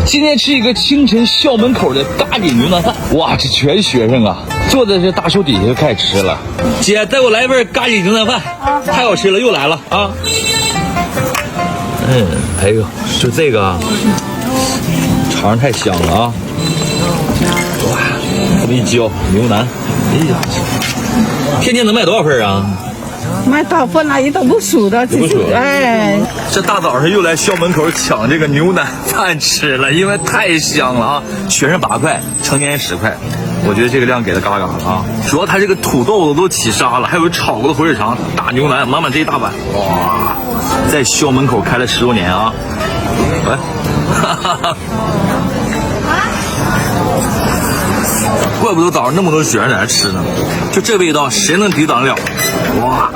今天吃一个清晨校门口的咖喱牛腩饭，哇，这全学生啊，坐在这大树底下就开始吃了。姐，再给我来一份咖喱牛腩饭，太好吃了，又来了啊！哎呦，就这个啊，尝尝太香了啊！哇，这么一嚼牛腩，哎呀，天天能卖多少份啊？买多少份了，也都不数的，不数。哎，这大早上又来校门口抢这个牛腩饭吃了，因为太香了啊！学生8块，成年人10块，我觉得这个量给的嘎嘎的啊！主要它这个土豆子都起沙了，还有炒过的火腿肠、大牛腩，满满这一大碗，哇！在校门口开了10多年啊！来，哈哈哈。怪不得早上那么多学生在那吃呢，就这味道谁能抵挡得了？哇！